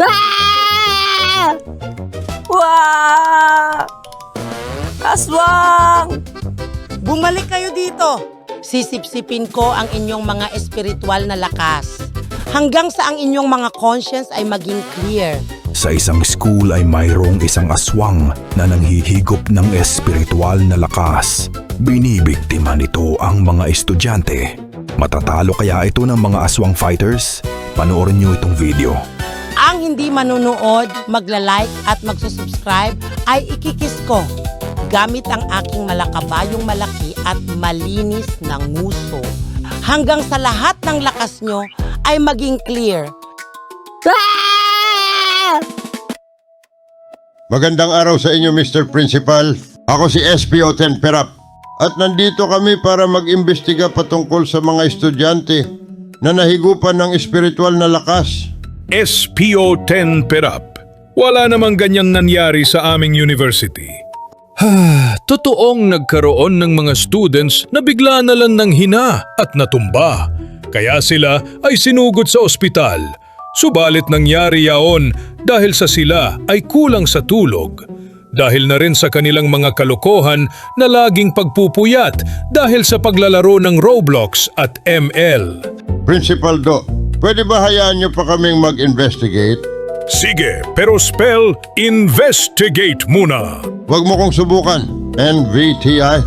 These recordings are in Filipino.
Ah! Wah! Aswang! Bumalik kayo dito. Sisipsipin ko ang inyong mga espiritual na lakas. Hanggang sa ang inyong mga conscience ay maging clear. Sa isang school ay mayroong isang aswang na nanghihigop ng espiritual na lakas. Binibiktima nito ang mga estudyante. Matatalo kaya ito ng mga aswang fighters? Panoorin niyo itong video. Ang hindi manunood, magla-like at magsusubscribe ay ikikis ko gamit ang aking malakabayong malaki at malinis na nguso. Hanggang sa lahat ng lakas nyo ay maging clear. Ah! Magandang araw sa inyo, Mr. Principal. Ako si SPO Tenperap. At nandito kami para mag-imbestiga patungkol sa mga estudyante na nahigupan ng espiritual na lakas. SPO-10 Perap. Wala namang ganyang nangyari sa aming university. Totoong nagkaroon ng mga students na bigla na lang ng hina at natumba. Kaya sila ay sinugod sa ospital. Subalit nangyari yaon dahil sa sila ay kulang sa tulog. Dahil na rin sa kanilang mga kalokohan na laging pagpupuyat dahil sa paglalaro ng Roblox at ML. Principal Do, pwede ba hayaan niyo pa kaming mag-investigate? Sige, pero spell investigate muna. Huwag mo kong subukan. NVTI?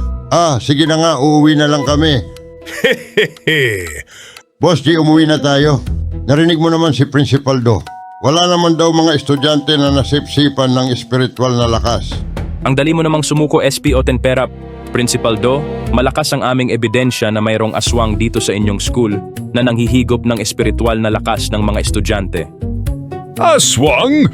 Sige na nga, uuwi na lang kami. Hehehe. Boss G, umuwi na tayo. Narinig mo naman si Principal Do. Wala naman daw mga estudyante na nasipsipan ng espiritual na lakas. Ang dali mo namang sumuko SPO Tenperap. Principal Do, malakas ang aming ebidensya na mayroong aswang dito sa inyong school na nanghihigop ng espiritual na lakas ng mga estudyante. Aswang?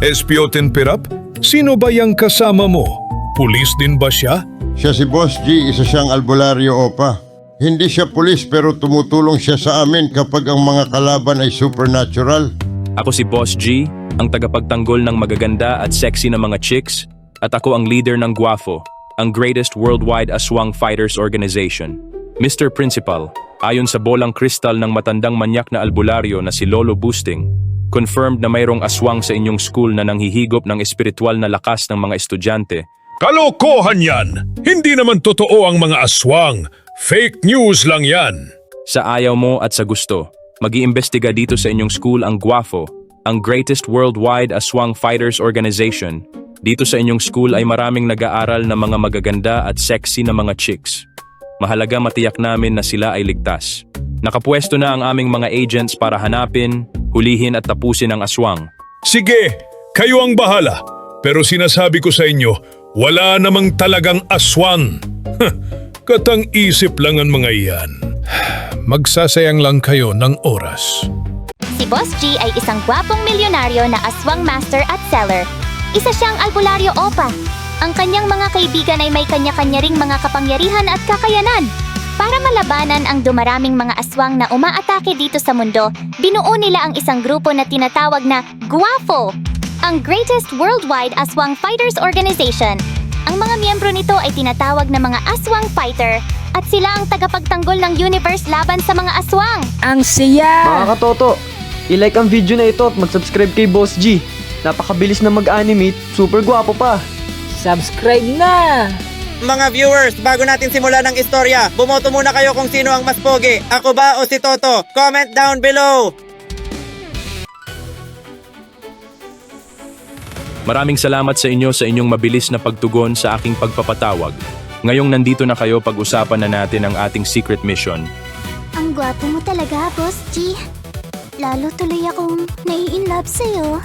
SPO-10 Perap, sino ba yung kasama mo? Pulis din ba siya? Siya si Boss G, isa siyang albularyo opa. Hindi siya pulis pero tumutulong siya sa amin kapag ang mga kalaban ay supernatural. Ako si Boss G, ang tagapagtanggol ng magaganda at sexy na mga chicks, at ako ang leader ng Guafo, ang greatest worldwide aswang fighters organization. Mr. Principal, ayon sa bolang kristal ng matandang manyak na albularyo na si Lolo Boosting, confirmed na mayroong aswang sa inyong school na nanghihigop ng espiritual na lakas ng mga estudyante. Kalokohan yan! Hindi naman totoo ang mga aswang. Fake news lang yan. Sa ayaw mo at sa gusto, mag-iimbestiga dito sa inyong school ang Guafo, ang greatest worldwide aswang fighters organization. Dito sa inyong school ay maraming nag-aaral na mga magaganda at sexy na mga chicks. Mahalaga matiyak namin na sila ay ligtas. Nakapwesto na ang aming mga agents para hanapin, hulihin at tapusin ang aswang. Sige, kayo ang bahala. Pero sinasabi ko sa inyo, wala namang talagang aswang. Katang-isip lang ang mga iyan. Magsasayang lang kayo ng oras. Si Boss G ay isang gwapong milyonaryo na aswang master at seller. Isa siyang albularyo opa. Ang kanyang mga kaibigan ay may kanya-kanya ring mga kapangyarihan at kakayanan. Para malabanan ang dumaraming mga aswang na umaatake dito sa mundo, binuo nila ang isang grupo na tinatawag na Guafo, ang greatest worldwide aswang fighters organization. Ang mga miyembro nito ay tinatawag na mga aswang fighter at sila ang tagapagtanggol ng universe laban sa mga aswang. Ang siya! Mga katoto, i-like ang video na ito at mag-subscribe kay Boss G. Napakabilis na mag-animate, super gwapo pa. Subscribe na! Mga viewers, bago natin simulan ng istorya, bumoto muna kayo kung sino ang mas pogi. Ako ba o si Toto? Comment down below! Maraming salamat sa inyo sa inyong mabilis na pagtugon sa aking pagpapatawag. Ngayong nandito na kayo, pag-usapan na natin ang ating secret mission. Ang gwapo mo talaga, Boss G. Lalo tuloy akong nai-inlove sa'yo.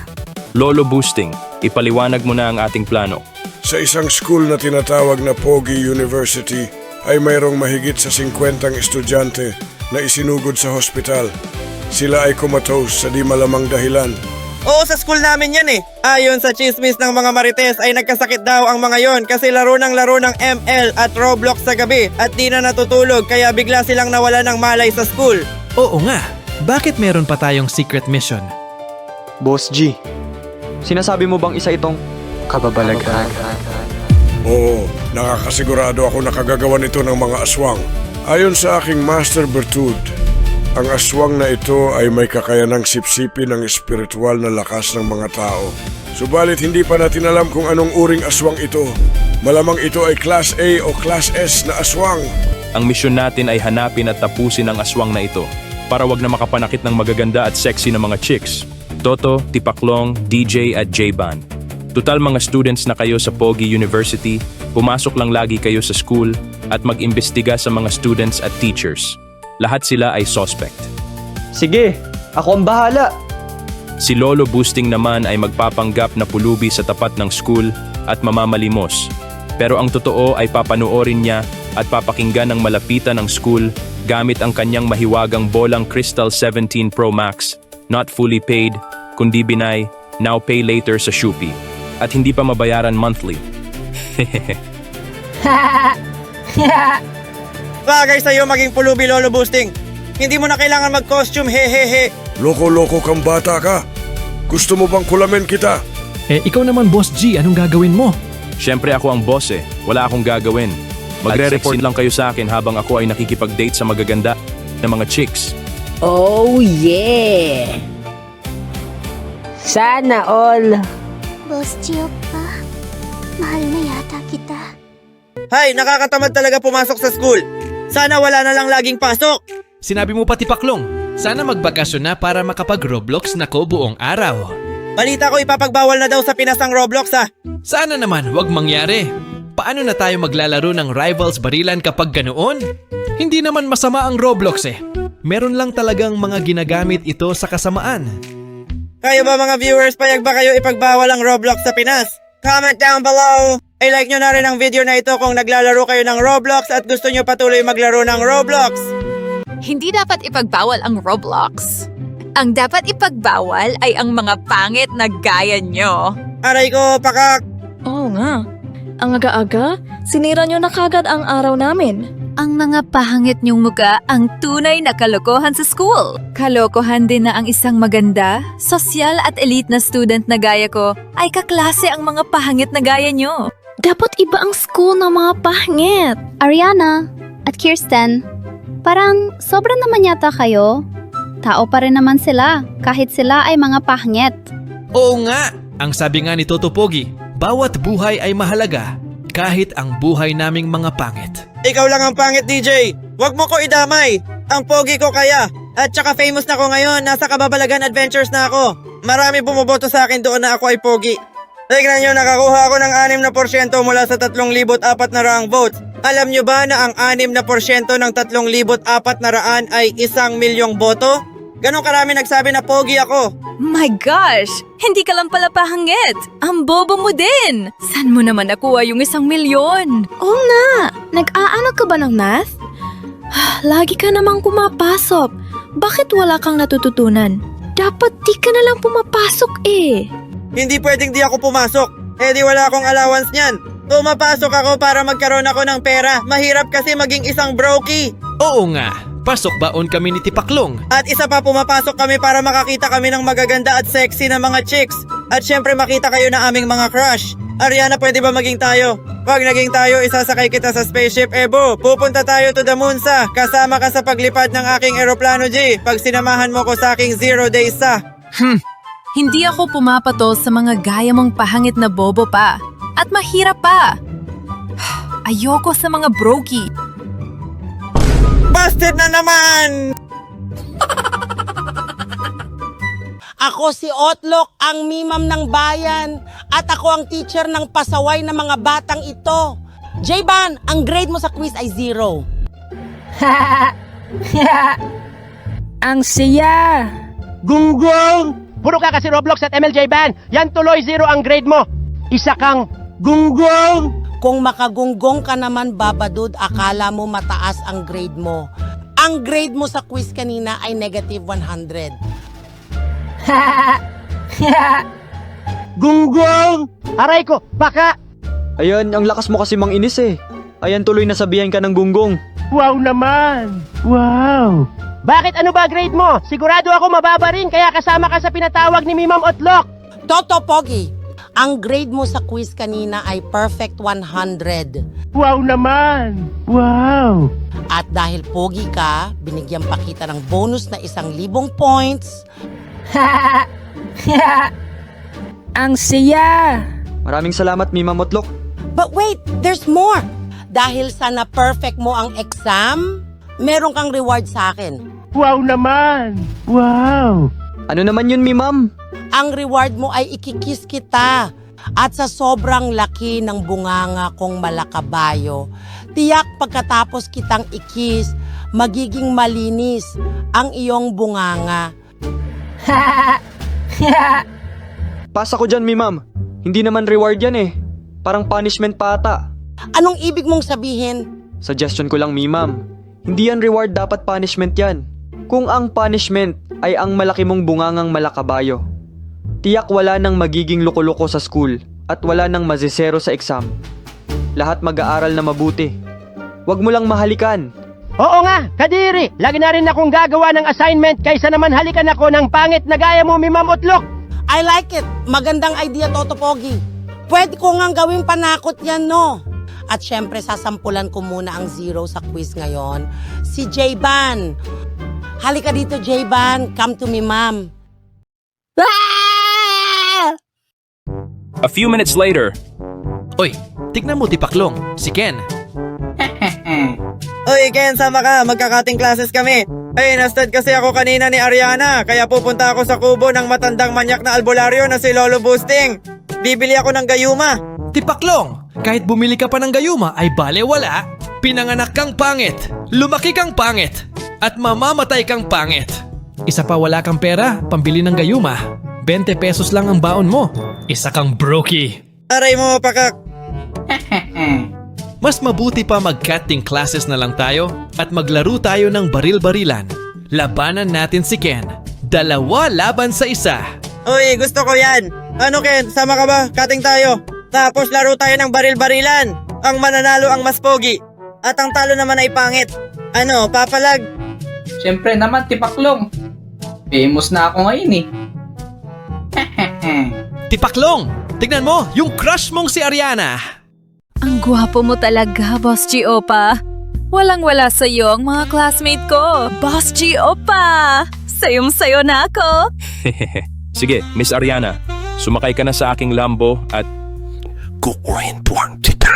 Lolo Boosting, ipaliwanag mo na ang ating plano. Sa isang school na tinatawag na Pogi University ay mayroong mahigit sa 50 estudyante na isinugod sa hospital. Sila ay comatose sa di malamang dahilan. Oo, sa school namin yan eh. Ayon sa chismis ng mga marites ay nagkasakit daw ang mga yon kasi laro ng ML at Roblox sa gabi at di na natutulog kaya bigla silang nawala ng malay sa school. Oo nga, bakit meron pa tayong secret mission? Boss G, sinasabi mo bang isa itong kababalaghan? Oo, nakakasigurado ako na kagagawa nito ng mga aswang. Ayon sa aking Master Bertud, Ang aswang na ito ay may kakayanang sipsipin ang espiritual na lakas ng mga tao. Subalit hindi pa natin alam kung anong uring aswang ito. Malamang ito ay Class A o Class S na aswang. Ang misyon natin ay hanapin at tapusin ang aswang na ito para wag na makapanakit ng magaganda at sexy na mga chicks. Toto, Tipaklong, DJ at J-Ban. Total mga students na kayo sa Pogi University, pumasok lang lagi kayo sa school at mag-imbestiga sa mga students at teachers. Lahat sila ay suspect. Sige, ako ang bahala. Si Lolo Boosting naman ay magpapanggap na pulubi sa tapat ng school at mamamalimos. Pero ang totoo ay papanoorin niya at papakinggan ng malapitan ng school gamit ang kanyang mahiwagang bolang Crystal 17 Pro Max, not fully paid, kundi binay, now pay later sa Shopee, at hindi pa mabayaran monthly. Bagay sa'yo maging pulubi, Lolo Boosting. Hindi mo na kailangan mag-costume, hehehe. Loko-loko kang bata ka. Gusto mo bang kulamin kita? Ikaw naman, Boss G, anong gagawin mo? Siyempre ako ang boss eh, wala akong gagawin. Magre-report lang kayo sa akin habang ako ay nakikipag-date sa magaganda na mga chicks. Oh yeah! Sana all. Boss Giopa, mahal na yata kita. Hay, nakakatamad talaga pumasok sa school. Sana wala na lang laging pasok. Sinabi mo pa, Tipaklong, sana magbakasyon na para makapag-Roblox na ko buong araw. Balita ko ipapagbawal na daw sa Pinas ang Roblox ah. Sana naman wag mangyari. Paano na tayo maglalaro ng Rivals Barilan kapag ganoon? Hindi naman masama ang Roblox eh. Meron lang talagang mga ginagamit ito sa kasamaan. Kayo ba mga viewers, payag ba kayo ipagbawal ang Roblox sa Pinas? Comment down below! I-like nyo na rin ang video na ito kung naglalaro kayo ng Roblox at gusto nyo patuloy maglaro ng Roblox. Hindi dapat ipagbawal ang Roblox. Ang dapat ipagbawal ay ang mga pangit na gaya nyo. Aray ko, pakak! Oo nga. Ang aga-aga, sinira nyo na kagad ang araw namin. Ang mga pahangit niyong muka ang tunay na kalokohan sa school. Kalokohan din na ang isang maganda, sosyal at elite na student na gaya ko ay kaklase ang mga pahangit na gaya nyo. Dapat iba ang school ng mga pahangit. Ariana at Kirsten, parang sobra naman yata kayo. Tao pa rin naman sila, kahit sila ay mga pahangit. Oo nga! Ang sabi nga ni Toto Pogi, bawat buhay ay mahalaga, kahit ang buhay naming mga pangit. Ikaw lang ang pangit, DJ. Huwag mo ko idamay. Ang pogi ko kaya. At saka famous na ko ngayon, nasa Kababalagan Adventures na ako. Marami bumoboto sa akin doon na ako ay pogi. Tignan nyo, nakakuha ako ng 6% mula sa 3,400 votes. Alam nyo ba na ang 6% ng 3,400 ay 1,000,000 boto? Ganon karami nagsabi na pogi ako. My gosh! Hindi ka lang pala pahangit! Ang bobo mo din! Saan mo naman nakuha yung 1,000,000? Oo nga! Nag-aano ka ba ng math? Lagi ka namang pumapasok. Bakit wala kang natututunan? Dapat di ka na lang pumapasok eh. Hindi pwedeng di ako pumasok. Eh di wala akong allowance niyan. Pumapasok ako para magkaroon ako ng pera. Mahirap kasi maging isang brokey. Oo nga! Pasok baon kami ni Tipaklong. At isa pa, pumapasok kami para makakita kami ng magaganda at sexy na mga chicks. At syempre makita kayo na aming mga crush. Ariana, pwede ba maging tayo? Pag naging tayo, isasakay kita sa spaceship Ebo. Pupunta tayo to the moon sa. Kasama ka sa paglipad ng aking eroplano G. Pag sinamahan mo ko sa aking 0 days sa. Hindi ako pumapato sa mga gaya mong pahangit na bobo pa. At mahirap pa. Ayoko sa mga brokey. Busted na naman! Ako si Otlok, ang mimam ng bayan. At ako ang teacher ng pasaway ng mga batang ito. J-Ban, ang grade mo sa quiz ay 0. Ang saya! Gunggong! Puro ka kasi Roblox at MLJ Ban. Yan tuloy 0 ang grade mo. Isa kang gunggong! Kung makagunggong ka naman, babadud, akala mo mataas ang grade mo. Ang grade mo sa quiz kanina ay -100. Gunggong! Aray ko, baka! Ayan, ang lakas mo kasi mang inis eh. Ayan, tuloy nasabihan ka ng gunggong. Wow naman! Wow! Bakit ano ba grade mo? Sigurado ako mababa rin kaya kasama ka sa pinatawag ni Mimam Otlok. Toto Pogi, Ang grade mo sa quiz kanina ay perfect 100. Wow naman! Wow! At dahil pogi ka, binigyan pa kita ng bonus na 1,000 points. Ang saya! Maraming salamat, Mima Motlok. But wait, there's more! Dahil sa na-perfect mo ang exam, meron kang reward sa akin. Wow naman! Wow! Ano naman yun, Mimam? Ang reward mo ay ikikis kita. At sa sobrang laki ng bunganga kong malakabayo, tiyak pagkatapos kitang ikis, magiging malinis ang iyong bunganga. Pasa ko dyan, Mimam. Hindi naman reward yan eh. Parang punishment pa ata. Anong ibig mong sabihin? Suggestion ko lang, Mimam. Hindi yan reward, dapat punishment yan. Kung ang punishment ay ang malaki mong bungangang malakabayo, tiyak wala nang magiging loko-loko sa school at wala nang mazisero sa exam. Lahat mag-aaral na mabuti. Huwag mo lang mahalikan. Oo nga, Kadiri! Lagi na rin akong gagawa ng assignment kaysa naman halikan ako ng pangit na gaya mo, Mimam Otlok! I like it. Magandang idea, Toto Pogi. Pwede ko ngang gawing panakot yan, no? At syempre, sasampulan ko muna ang 0 sa quiz ngayon. Si J-Ban. Halika dito, J-Ban. Come to me, ma'am. A few minutes later, Oy, tignan mo Tipaklong, si Ken. Uy, Ken, sama ka. Magkakating classes kami. Ay, nastud kasi ako kanina ni Ariana, kaya pupunta ako sa kubo ng matandang manyak na albularyo na si Lolo Boosting. Bibili ako ng gayuma. Tipaklong, kahit bumili ka pa ng gayuma ay balewala. Pinanganak kang pangit, lumaki kang pangit, at mamamatay kang pangit. Isa pa wala kang pera, pambili ng gayuma. 20 pesos lang ang baon mo. Isa kang brokey. Aray mo, pakak. Mas mabuti pa mag-cutting classes na lang tayo at maglaro tayo ng baril-barilan. Labanan natin si Ken. 2 laban sa 1. Uy, gusto ko yan. Ano, Ken? Sama ka ba? Cutting tayo. Tapos laro tayo ng baril-barilan. Ang mananalo ang mas pogi. At ang talo naman ay pangit. Ano, papalag? Siyempre naman, Tipaklong. Famous na ako ngayon eh. Tipaklong, tignan mo, yung crush mong si Ariana. Ang gwapo mo talaga, Boss G Opa. Walang-wala sa'yo ang mga classmate ko. Boss G Opa! Sayong-sayo na ako. sige, Miss Ariana, sumakay ka na sa aking Lambo at Kukwentong kita.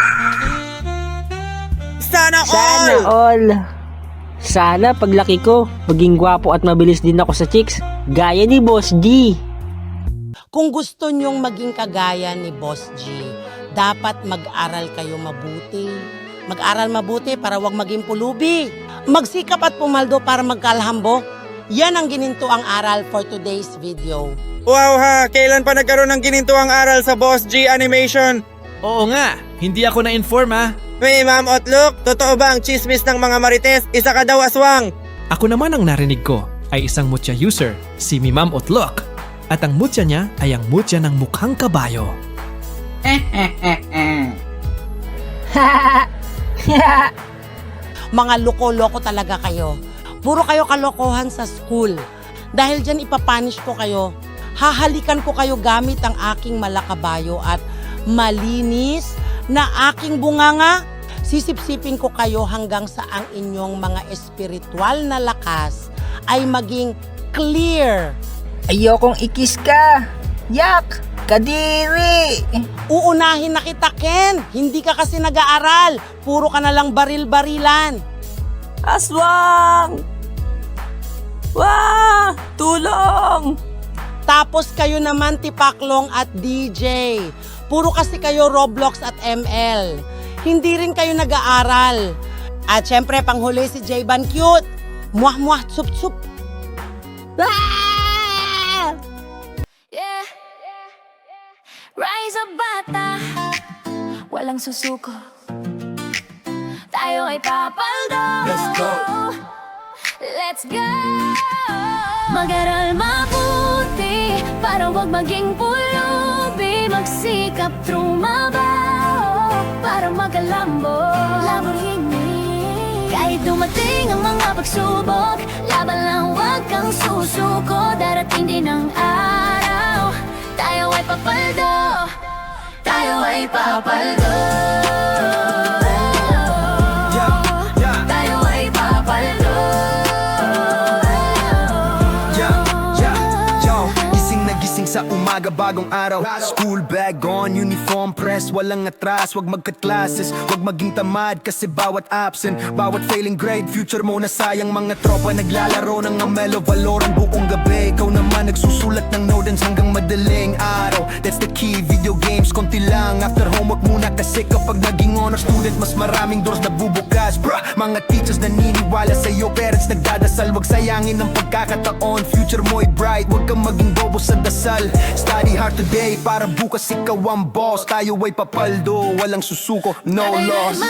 Sana Sana all! Sana paglaki ko, maging gwapo at mabilis din ako sa chicks, gaya ni Boss G. Kung gusto nyong maging kagaya ni Boss G, dapat mag-aral kayo mabuti. Mag-aral mabuti para wag maging pulubi. Magsikap at pumaldo para magkalhambo. Yan ang gininto ang aral for today's video. Wow ha, kailan pa nagkaroon ng ginintuang aral sa Boss G Animation? Oo nga, hindi ako na-inform ha. May Ma'am Otlok, totoo ba ang chismis ng mga marites? Isa ka daw aswang. Ako naman ang narinig ko ay isang mutya user, si Mimam Otlok. At ang mutya niya ay ang mutya ng mukhang kabayo. Mga loko-loko talaga kayo. Puro kayo kalokohan sa school. Dahil dyan ipapanish ko kayo. Hahalikan ko kayo gamit ang aking malakabayo at malinis na aking bunganga. Sisipsipin ko kayo hanggang sa ang inyong mga espiritual na lakas ay maging clear. Ayokong ikis ka! Yak! Kadiri! Uunahin na kita, Ken. Hindi ka kasi nag-aaral. Puro ka na lang baril-barilan. Aswang! Wah! Tulong! Tapos kayo naman, Tipaklong at DJ. Puro kasi kayo Roblox at ML. Hindi rin kayo nag-aaral. At syempre, panghuli si J-Ban Cute. Muah-muah, tsup-tsup. Yeah. Rise up, bata. Walang susuko. Tayo ay papaldo. Let's go. Let's go. Mag-aral mabuti para wag maging pulubi. Magsikap trumabaho para magalambo. Lamborghini. Kahit dumating ang mga pagsubok, laban lang, wag kang susuko. Darating din ang araw, tayo ay papaldo. tayo ay papaldo. Tayo ay papaldo. Gising na gising sa umaga, bagong araw. School bag on, uniform press, walang atras. Wag magka-classes, wag maging tamad. Kasi bawat absent, bawat failing grade, future mo na sayang. Mga tropa naglalaro ng Amelo Valorant buong gabi. Ikaw naman nagsusulat ng notes hanggang madaling araw. That's the key, video games konti lang. After homework muna kasi kapag naging honor student, mas maraming doors na bubukas. Bruh, mga teachers naniniwala sa'yo, parents nagdadasal. Wag sayangin ang pagkakataon, future mo'y bright. Wag kang maging bobo sa dasal. Study hard today para bukas ikaw ang boss. Tayo ay papaldo, walang susuko, no loss.